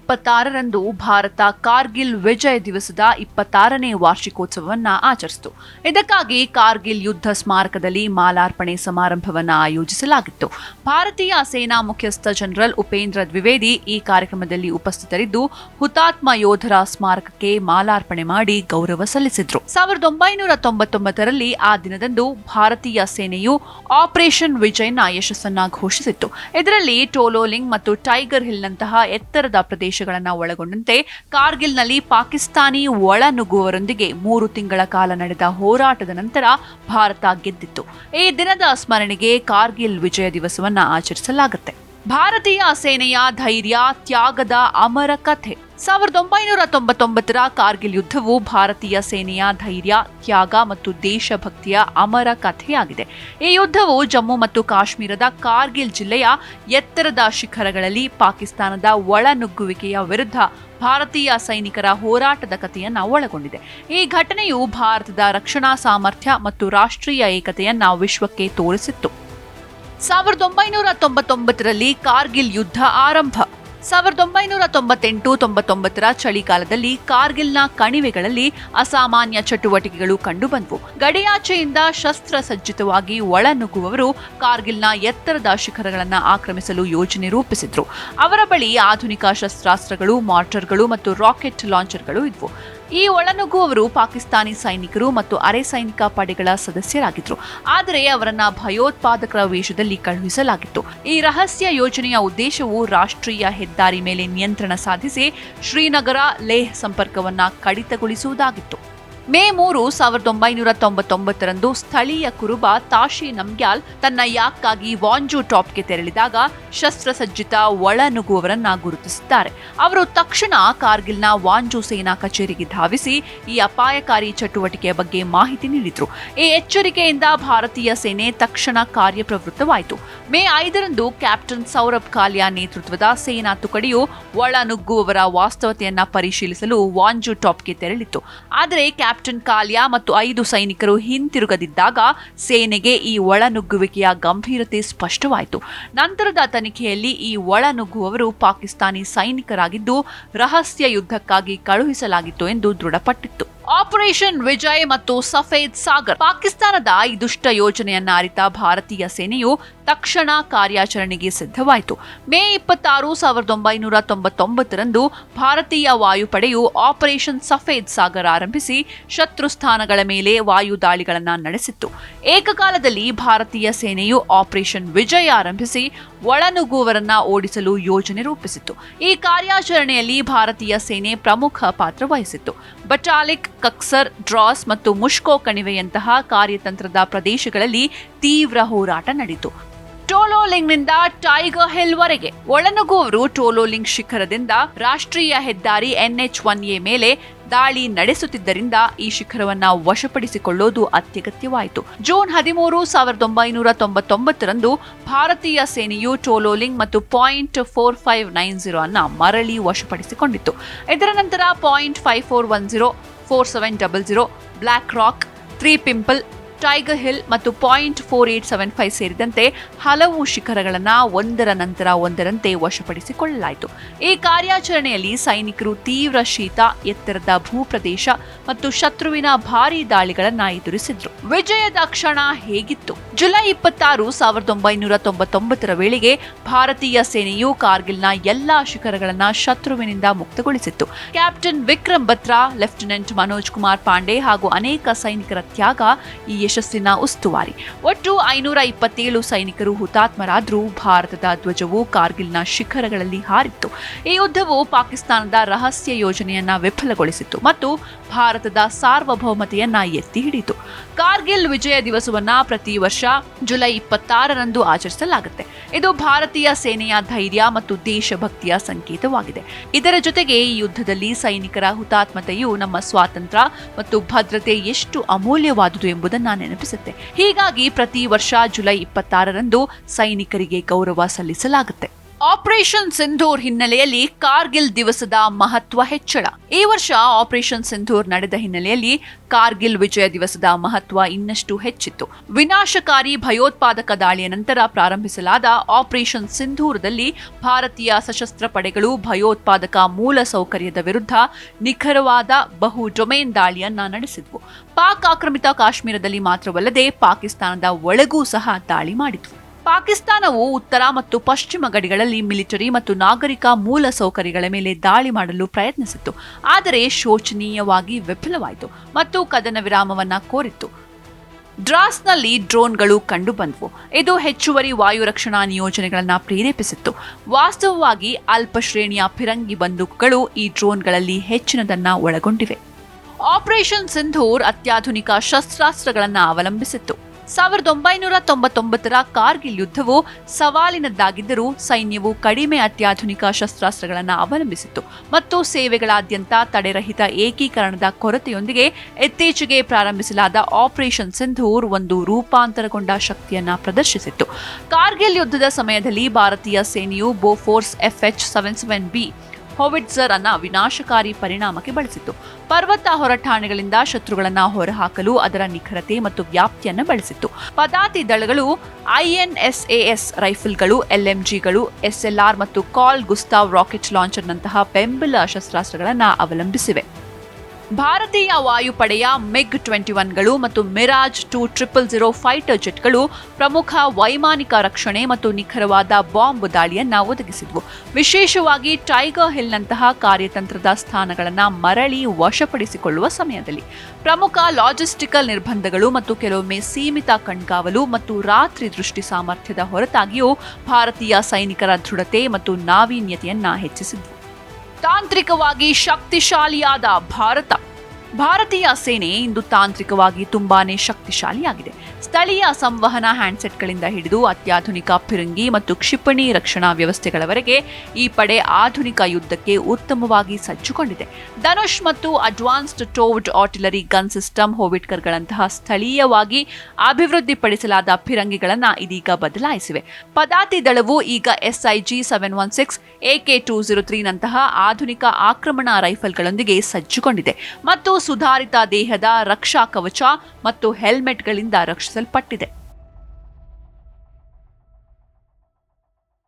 26ರಂದು ಭಾರತ ಕಾರ್ಗಿಲ್ ವಿಜಯ ದಿವಸದ 26ನೇ ವಾರ್ಷಿಕೋತ್ಸವವನ್ನು ಆಚರಿಸಿತು. ಇದಕ್ಕಾಗಿ ಕಾರ್ಗಿಲ್ ಯುದ್ಧ ಸ್ಮಾರಕದಲ್ಲಿ ಮಾಲಾರ್ಪಣೆ ಸಮಾರಂಭವನ್ನು ಆಯೋಜಿಸಲಾಗಿತ್ತು. ಭಾರತೀಯ ಸೇನಾ ಮುಖ್ಯಸ್ಥ ಜನರಲ್ ಉಪೇಂದ್ರ ದ್ವಿವೇದಿ ಈ ಕಾರ್ಯಕ್ರಮದಲ್ಲಿ ಉಪಸ್ಥಿತರಿದ್ದು ಹುತಾತ್ಮ ಯೋಧರ ಸ್ಮಾರಕಕ್ಕೆ ಮಾಲಾರ್ಪಣೆ ಮಾಡಿ ಗೌರವ ಸಲ್ಲಿಸಿದ್ರು. 1999ರಲ್ಲಿ ಆ ದಿನದಂದು ಭಾರತೀಯ ಸೇನೆಯು ಆಪರೇಷನ್ ವಿಜಯ್ನ ಯಶಸ್ಸನ್ನ ಘೋಷಿಸಿತ್ತು. ಇದರಲ್ಲಿ ಟೋಲೋಲಿಂಗ್ ಮತ್ತು ಟೈಗರ್ ಹಿಲ್ನಂತಹ ಎತ್ತರದ ಪ್ರದೇಶಗಳನ್ನು ಒಳಗೊಂಡಂತೆ ಕಾರ್ಗಿಲ್ನಲ್ಲಿ ಪಾಕಿಸ್ತಾನಿ ಒಳನುಗ್ಗುವವರೊಂದಿಗೆ 3 ತಿಂಗಳ ಕಾಲ ನಡೆದ ಹೋರಾಟದ ನಂತರ ಭಾರತ ಗೆದ್ದಿತ್ತು. ಈ ದಿನದ ಸ್ಮರಣೆಗೆ ಕಾರ್ಗಿಲ್ ವಿಜಯ ದಿವಸವನ್ನ ಆಚರಿಸಲಾಗುತ್ತೆ. ಭಾರತೀಯ ಸೇನೆಯ ಧೈರ್ಯ, ತ್ಯಾಗದ ಅಮರ ಕಥೆ. 1999ರ ಕಾರ್ಗಿಲ್ ಯುದ್ಧವು ಭಾರತೀಯ ಸೇನೆಯ ಧೈರ್ಯ, ತ್ಯಾಗ ಮತ್ತು ದೇಶಭಕ್ತಿಯ ಅಮರ ಕಥೆಯಾಗಿದೆ. ಈ ಯುದ್ಧವು ಜಮ್ಮು ಮತ್ತು ಕಾಶ್ಮೀರದ ಕಾರ್ಗಿಲ್ ಜಿಲ್ಲೆಯ ಎತ್ತರದ ಶಿಖರಗಳಲ್ಲಿ ಪಾಕಿಸ್ತಾನದ ಒಳನುಗ್ಗುವಿಕೆಯ ವಿರುದ್ಧ ಭಾರತೀಯ ಸೈನಿಕರ ಹೋರಾಟದ ಕಥೆಯನ್ನ ಒಳಗೊಂಡಿದೆ. ಈ ಘಟನೆಯು ಭಾರತದ ರಕ್ಷಣಾ ಸಾಮರ್ಥ್ಯ ಮತ್ತು ರಾಷ್ಟ್ರೀಯ ಏಕತೆಯನ್ನ ವಿಶ್ವಕ್ಕೆ ತೋರಿಸಿತ್ತು. 1999ರಲ್ಲಿ ಕಾರ್ಗಿಲ್ ಯುದ್ಧ ಆರಂಭ. 1998-99ರ ಚಳಿಗಾಲದಲ್ಲಿ ಕಾರ್ಗಿಲ್ನ ಕಣಿವೆಗಳಲ್ಲಿ ಅಸಾಮಾನ್ಯ ಚಟುವಟಿಕೆಗಳು ಕಂಡುಬಂದವು. ಗಡಿಯಾಚೆಯಿಂದ ಶಸ್ತ್ರಸಜ್ಜಿತವಾಗಿ ಒಳನುಗ್ಗುವವರು ಕಾರ್ಗಿಲ್ನ ಎತ್ತರದ ಶಿಖರಗಳನ್ನು ಆಕ್ರಮಿಸಲು ಯೋಜನೆ ರೂಪಿಸಿದ್ರು. ಅವರ ಬಳಿ ಆಧುನಿಕ ಶಸ್ತ್ರಾಸ್ತ್ರಗಳು, ಮಾರ್ಟರ್ಗಳು ಮತ್ತು ರಾಕೆಟ್ ಲಾಂಚರ್ಗಳು ಇದ್ವು. ಈ ಒಳನುಗ್ಗುವವರು ಪಾಕಿಸ್ತಾನಿ ಸೈನಿಕರು ಮತ್ತು ಅರೆ ಸೈನಿಕ ಪಡೆಗಳ ಸದಸ್ಯರಾಗಿದ್ರು. ಆದರೆ ಅವರನ್ನ ಭಯೋತ್ಪಾದಕರ ವೇಷದಲ್ಲಿ ಕಳುಹಿಸಲಾಗಿತ್ತು. ಈ ರಹಸ್ಯ ಯೋಜನೆಯ ಉದ್ದೇಶವು ರಾಷ್ಟ್ರೀಯ ಹೆದ್ದಾರಿ ಮೇಲೆ ನಿಯಂತ್ರಣ ಸಾಧಿಸಿ ಶ್ರೀನಗರ ಲೇಹ್ ಸಂಪರ್ಕವನ್ನ ಕಡಿತಗೊಳಿಸುವುದಾಗಿತ್ತು. ಮೇ 3, 1999ರಂದು ಸ್ಥಳೀಯ ಕುರುಬ ತಾಶಿ ನಮ್ಗ್ಯಾಲ್ ತನ್ನ ಯಾಕ್ಕಾಗಿ ವಾಂಜು ಟಾಪ್ಗೆ ತೆರಳಿದಾಗ ಶಸ್ತ್ರಸಜ್ಜಿತ ಒಳನುಗ್ಗುವವರನ್ನ ಗುರುತಿಸಿದ್ದಾರೆ. ಅವರು ತಕ್ಷಣ ಕಾರ್ಗಿಲ್ನ ವಾಂಜು ಸೇನಾ ಕಚೇರಿಗೆ ಧಾವಿಸಿ ಈ ಅಪಾಯಕಾರಿ ಚಟುವಟಿಕೆಯ ಬಗ್ಗೆ ಮಾಹಿತಿ ನೀಡಿದ್ರು. ಈ ಎಚ್ಚರಿಕೆಯಿಂದ ಭಾರತೀಯ ಸೇನೆ ತಕ್ಷಣ ಕಾರ್ಯಪ್ರವೃತ್ತವಾಯಿತು. ಮೇ 5ರಂದು ಕ್ಯಾಪ್ಟನ್ ಸೌರಭ್ ಕಾಲಿಯಾ ನೇತೃತ್ವದ ಸೇನಾ ತುಕಡಿಯು ಒಳನುಗ್ಗುವವರ ವಾಸ್ತವತೆಯನ್ನ ಪರಿಶೀಲಿಸಲು ವಾಂಜು ಟಾಪ್ಗೆ ತೆರಳಿತು. ಆದರೆ ಕ್ಯಾಪ್ಟನ್ ಕಾಲಿಯಾ ಮತ್ತು 5 ಸೈನಿಕರು ಹಿಂತಿರುಗದಿದ್ದಾಗ ಸೇನೆಗೆ ಈ ಒಳನುಗ್ಗುವಿಕೆಯ ಗಂಭೀರತೆ ಸ್ಪಷ್ಟವಾಯಿತು. ನಂತರದ ತನಿಖೆಯಲ್ಲಿ ಈ ಒಳನುಗ್ಗುವವರು ಪಾಕಿಸ್ತಾನಿ ಸೈನಿಕರಾಗಿದ್ದು ರಹಸ್ಯ ಯುದ್ಧಕ್ಕಾಗಿ ಕಳುಹಿಸಲಾಗಿತ್ತು ಎಂದು ದೃಢಪಟ್ಟಿತ್ತು. ಆಪರೇಷನ್ ವಿಜಯ್ ಮತ್ತು ಸಫೇದ್ ಸಾಗರ್. ಪಾಕಿಸ್ತಾನದ ಈ ದುಷ್ಟ ಯೋಜನೆಯನ್ನ ಅರಿತ ಭಾರತೀಯ ಸೇನೆಯು ತಕ್ಷಣ ಕಾರ್ಯಾಚರಣೆಗೆ ಸಿದ್ಧವಾಯಿತು. ಮೇ 26, 1999ರಂದು ಭಾರತೀಯ ವಾಯುಪಡೆಯು ಆಪರೇಷನ್ ಸಫೇದ್ ಸಾಗರ್ ಆರಂಭಿಸಿ ಶತ್ರು ಸ್ಥಾನಗಳ ಮೇಲೆ ವಾಯು ದಾಳಿಗಳನ್ನು ನಡೆಸಿತ್ತು. ಏಕಕಾಲದಲ್ಲಿ ಭಾರತೀಯ ಸೇನೆಯು ಆಪರೇಷನ್ ವಿಜಯ್ ಆರಂಭಿಸಿ ಒಳನುಗ್ಗುವವರನ್ನ ಓಡಿಸಲು ಯೋಜನೆ ರೂಪಿಸಿತ್ತು. ಈ ಕಾರ್ಯಾಚರಣೆಯಲ್ಲಿ ಭಾರತೀಯ ಸೇನೆ ಪ್ರಮುಖ ಪಾತ್ರ ವಹಿಸಿತ್ತು. ಬಟಾಲಿಕ್, ಕಕ್ಸರ್, ಡ್ರಾಸ್ ಮತ್ತು ಮುಷ್ಕೋ ಕಣಿವೆಯಂತಹ ಕಾರ್ಯತಂತ್ರದ ಪ್ರದೇಶಗಳಲ್ಲಿ ತೀವ್ರ ಹೋರಾಟ ನಡೆಯಿತು. ಟೋಲೋಲಿಂಗ್ನಿಂದ ಟೈಗರ್ ಹಿಲ್ ವರೆಗೆ ಒಳನುಗ್ಗುವವರು ಟೋಲೋಲಿಂಗ್ ಶಿಖರದಿಂದ ರಾಷ್ಟ್ರೀಯ ಹೆದ್ದಾರಿ NH-1A ಮೇಲೆ ದಾಳಿ ನಡೆಸುತ್ತಿದ್ದರಿಂದ ಈ ಶಿಖರವನ್ನ ವಶಪಡಿಸಿಕೊಳ್ಳೋದು ಅತ್ಯಗತ್ಯವಾಯಿತು. ಜೂನ್ 13, 1999ರಂದು ಭಾರತೀಯ ಸೇನೆಯು ಟೋಲೋಲಿಂಗ್ ಮತ್ತು .4590 ಅನ್ನ ಮರಳಿ ವಶಪಡಿಸಿಕೊಂಡಿತ್ತು. ಇದರ ನಂತರ .5410, 4700, black rock, 3 pimple, tiger hill ಮತ್ತು .4875 ಸೇರಿದಂತೆ ಹಲವು ಶಿಖರಗಳನ್ನು ಒಂದರ ನಂತರ ಒಂದರಂತೆ ವಶಪಡಿಸಿಕೊಳ್ಳಲಾಯಿತು. ಈ ಕಾರ್ಯಾಚರಣೆಯಲ್ಲಿ ಸೈನಿಕರು ತೀವ್ರ ಶೀತ, ಎತ್ತರದ ಭೂಪ್ರದೇಶ ಮತ್ತು ಶತ್ರುವಿನ ಭಾರೀ ದಾಳಿಗಳನ್ನು ಎದುರಿಸಿದ್ರು. ವಿಜಯದ ಕ್ಷಣ ಹೇಗಿತ್ತು? ಜುಲೈ 26, 1999ರ ವೇಳೆಗೆ ಭಾರತೀಯ ಸೇನೆಯು ಕಾರ್ಗಿಲ್ನ ಎಲ್ಲಾ ಶಿಖರಗಳನ್ನು ಶತ್ರುವಿನಿಂದ ಮುಕ್ತಗೊಳಿಸಿತ್ತು. ಕ್ಯಾಪ್ಟನ್ ವಿಕ್ರಮ್ ಬತ್ರಾ, ಲೆಫ್ಟಿನೆಂಟ್ ಮನೋಜ್ ಕುಮಾರ್ ಪಾಂಡೆ ಹಾಗೂ ಅನೇಕ ಸೈನಿಕರ ತ್ಯಾಗ ಈ ಯಶಸ್ಸಿನ ಉಸ್ತುವಾರಿ. ಒಟ್ಟು 527 ಸೈನಿಕರು ಹುತಾತ್ಮರಾದರೂ ಭಾರತದ ಧ್ವಜವು ಕಾರ್ಗಿಲ್ನ ಶಿಖರಗಳಲ್ಲಿ ಹಾರಿತ್ತು. ಈ ಯುದ್ಧವು ಪಾಕಿಸ್ತಾನದ ರಹಸ್ಯ ಯೋಜನೆಯನ್ನ ವಿಫಲಗೊಳಿಸಿತು ಮತ್ತು ಭಾರತದ ಸಾರ್ವಭೌಮತೆಯನ್ನ ಎತ್ತಿ ಹಿಡಿಯಿತು. ಕಾರ್ಗಿಲ್ ವಿಜಯ ದಿವಸವನ್ನ ಪ್ರತಿ ವರ್ಷ ಜುಲೈ 26ರಂದು ಆಚರಿಸಲಾಗುತ್ತೆ. ಇದು ಭಾರತೀಯ ಸೇನೆಯ ಧೈರ್ಯ ಮತ್ತು ದೇಶಭಕ್ತಿಯ ಸಂಕೇತವಾಗಿದೆ. ಇದರ ಜೊತೆಗೆ ಈ ಯುದ್ಧದಲ್ಲಿ ಸೈನಿಕರ ಹುತಾತ್ಮತೆಯು ನಮ್ಮ ಸ್ವಾತಂತ್ರ್ಯ ಮತ್ತು ಭದ್ರತೆ ಎಷ್ಟು ಅಮೂಲ್ಯವಾದುದು ಎಂಬುದನ್ನು ನೆನಪಿಸುತ್ತೆ. ಹೀಗಾಗಿ ಪ್ರತಿ ವರ್ಷ ಜುಲೈ 26ರಂದು ಸೈನಿಕರಿಗೆ ಗೌರವ ಸಲ್ಲಿಸಲಾಗುತ್ತೆ. ಆಪರೇಷನ್ ಸಿಂಧೂರ್ ಹಿನ್ನೆಲೆಯಲ್ಲಿ ಕಾರ್ಗಿಲ್ ದಿವಸದ ಮಹತ್ವ ಹೆಚ್ಚಳ. ಈ ವರ್ಷ ಆಪರೇಷನ್ ಸಿಂಧೂರ್ ನಡೆದ ಹಿನ್ನೆಲೆಯಲ್ಲಿ ಕಾರ್ಗಿಲ್ ವಿಜಯ ದಿವಸದ ಮಹತ್ವ ಇನ್ನಷ್ಟು ಹೆಚ್ಚಿತ್ತು. ವಿನಾಶಕಾರಿ ಭಯೋತ್ಪಾದಕ ದಾಳಿಯ ನಂತರ ಪ್ರಾರಂಭಿಸಲಾದ ಆಪರೇಷನ್ ಸಿಂಧೂರದಲ್ಲಿ ಭಾರತೀಯ ಸಶಸ್ತ್ರ ಪಡೆಗಳು ಭಯೋತ್ಪಾದಕ ಮೂಲ ಸೌಕರ್ಯದ ವಿರುದ್ಧ ನಿಖರವಾದ ಬಹು ಡೊಮೇನ್ ದಾಳಿಯನ್ನ ನಡೆಸಿದ್ವು. ಪಾಕ್ ಆಕ್ರಮಿತ ಕಾಶ್ಮೀರದಲ್ಲಿ ಮಾತ್ರವಲ್ಲದೆ ಪಾಕಿಸ್ತಾನದ ಒಳಗೂ ಸಹ ದಾಳಿ ಮಾಡಿದ್ವು. ಪಾಕಿಸ್ತಾನವು ಉತ್ತರ ಮತ್ತು ಪಶ್ಚಿಮ ಗಡಿಗಳಲ್ಲಿ ಮಿಲಿಟರಿ ಮತ್ತು ನಾಗರಿಕ ಮೂಲ ಸೌಕರ್ಯಗಳ ಮೇಲೆ ದಾಳಿ ಮಾಡಲು ಪ್ರಯತ್ನಿಸಿತ್ತು, ಆದರೆ ಶೋಚನೀಯವಾಗಿ ವಿಫಲವಾಯಿತು ಮತ್ತು ಕದನ ವಿರಾಮವನ್ನ ಕೋರಿತ್ತು. ಡ್ರಾಸ್ನಲ್ಲಿ ಡ್ರೋನ್ಗಳು ಕಂಡುಬಂದವು. ಇದು ಹೆಚ್ಚುವರಿ ವಾಯು ರಕ್ಷಣಾ ನಿಯೋಜನೆಗಳನ್ನು ಪ್ರೇರೇಪಿಸಿತ್ತು. ವಾಸ್ತವವಾಗಿ ಅಲ್ಪ ಶ್ರೇಣಿಯ ಫಿರಂಗಿ ಬಂದೂಕುಗಳು ಈ ಡ್ರೋನ್ಗಳಲ್ಲಿ ಹೆಚ್ಚಿನದನ್ನ ಒಳಗೊಂಡಿವೆ. ಆಪರೇಷನ್ ಸಿಂಧೂರ್ ಅತ್ಯಾಧುನಿಕ ಶಸ್ತ್ರಾಸ್ತ್ರಗಳನ್ನು ಅವಲಂಬಿಸಿತ್ತು. 1999ರ ಕಾರ್ಗಿಲ್ ಯುದ್ಧವು ಸವಾಲಿನದ್ದಾಗಿದ್ದರೂ ಸೈನ್ಯವು ಕಡಿಮೆ ಅತ್ಯಾಧುನಿಕ ಶಸ್ತ್ರಾಸ್ತ್ರಗಳನ್ನು ಅವಲಂಬಿಸಿತ್ತು ಮತ್ತು ಸೇವೆಗಳಾದ್ಯಂತ ತಡೆರಹಿತ ಏಕೀಕರಣದ ಕೊರತೆಯೊಂದಿಗೆ ಇತ್ತೀಚೆಗೆ ಪ್ರಾರಂಭಿಸಲಾದ ಆಪರೇಷನ್ ಸಿಂಧೂರ್ ಒಂದು ರೂಪಾಂತರಗೊಂಡ ಶಕ್ತಿಯನ್ನ ಪ್ರದರ್ಶಿಸಿತ್ತು. ಕಾರ್ಗಿಲ್ ಯುದ್ಧದ ಸಮಯದಲ್ಲಿ ಭಾರತೀಯ ಸೇನೆಯು ಬೋಫೋರ್ಸ್ FH-77B ಹೋವಿಟ್ಜರ್ ಅನ್ನ ವಿನಾಶಕಾರಿ ಪರಿಣಾಮಕ್ಕೆ ಬಳಸಿತು. ಪರ್ವತ ಹೊರಠಾಣೆಗಳಿಂದ ಶತ್ರುಗಳನ್ನು ಹೊರಹಾಕಲು ಅದರ ನಿಖರತೆ ಮತ್ತು ವ್ಯಾಪ್ತಿಯನ್ನು ಬಳಸಿತ್ತು. ಪದಾತಿ ದಳಗಳು INSAS ರೈಫಲ್ಗಳು, LMGಗಳು, SLR ಮತ್ತು ಕಾಲ್ ಗುಸ್ತಾವ್ ರಾಕೆಟ್ ಲಾಂಚರ್ನಂತಹ ಬೆಂಬಲ ಶಸ್ತ್ರಾಸ್ತ್ರಗಳನ್ನು ಅವಲಂಬಿಸಿವೆ. ಭಾರತೀಯ ವಾಯುಪಡೆಯ MiG-21ಗಳು ಮತ್ತು ಮಿರಾಜ್ 2000 ಫೈಟರ್ ಜೆಟ್ಗಳು ಪ್ರಮುಖ ವೈಮಾನಿಕ ರಕ್ಷಣೆ ಮತ್ತು ನಿಖರವಾದ ಬಾಂಬ್ ದಾಳಿಯನ್ನ ಒದಗಿಸಿದ್ವು. ವಿಶೇಷವಾಗಿ ಟೈಗರ್ ಹಿಲ್ನಂತಹ ಕಾರ್ಯತಂತ್ರದ ಸ್ಥಾನಗಳನ್ನು ಮರಳಿ ವಶಪಡಿಸಿಕೊಳ್ಳುವ ಸಮಯದಲ್ಲಿ ಪ್ರಮುಖ ಲಾಜಿಸ್ಟಿಕಲ್ ನಿರ್ಬಂಧಗಳು ಮತ್ತು ಕೆಲವೊಮ್ಮೆ ಸೀಮಿತ ಕಣ್ಗಾವಲು ಮತ್ತು ರಾತ್ರಿ ದೃಷ್ಟಿ ಸಾಮರ್ಥ್ಯದ ಹೊರತಾಗಿಯೂ ಭಾರತೀಯ ಸೈನಿಕರ ದೃಢತೆ ಮತ್ತು ನಾವೀನ್ಯತೆಯನ್ನ ಹೆಚ್ಚಿಸಿದ್ವು. ತಾಂತ್ರಿಕವಾಗಿ ಶಕ್ತಿಶಾಲಿಯಾದ ಭಾರತೀಯ ಸೇನೆ ಇಂದು ತಾಂತ್ರಿಕವಾಗಿ ತುಂಬಾನೇ ಶಕ್ತಿಶಾಲಿಯಾಗಿದೆ. ಸ್ಥಳೀಯ ಸಂವಹನ ಹ್ಯಾಂಡ್ಸೆಟ್ಗಳಿಂದ ಹಿಡಿದು ಅತ್ಯಾಧುನಿಕ ಫಿರಂಗಿ ಮತ್ತು ಕ್ಷಿಪಣಿ ರಕ್ಷಣಾ ವ್ಯವಸ್ಥೆಗಳವರೆಗೆ ಈ ಪಡೆ ಆಧುನಿಕ ಯುದ್ಧಕ್ಕೆ ಉತ್ತಮವಾಗಿ ಸಜ್ಜುಗೊಂಡಿದೆ. ಧನುಷ್ ಮತ್ತು ಅಡ್ವಾನ್ಸ್ಡ್ ಟೋವ್ಡ್ ಆರ್ಟಿಲರಿ ಗನ್ ಸಿಸ್ಟಮ್ ಹೋವಿಟ್ಕರ್ಗಳಂತಹ ಸ್ಥಳೀಯವಾಗಿ ಅಭಿವೃದ್ಧಿಪಡಿಸಲಾದ ಫಿರಂಗಿಗಳನ್ನು ಇದೀಗ ಬದಲಾಯಿಸಿವೆ. ಪದಾತಿ ದಳವು ಈಗ SIG-716, AK-203 ನಂತಹ ಆಧುನಿಕ ಆಕ್ರಮಣ ರೈಫಲ್ಗಳೊಂದಿಗೆ ಸಜ್ಜುಗೊಂಡಿದೆ ಮತ್ತು ಸುಧಾರಿತ ದೇಹದ ರಕ್ಷಾ ಕವಚ ಮತ್ತು ಹೆಲ್ಮೆಟ್ಗಳಿಂದ ರಕ್ಷಿಸಲ್ಪಟ್ಟಿದೆ.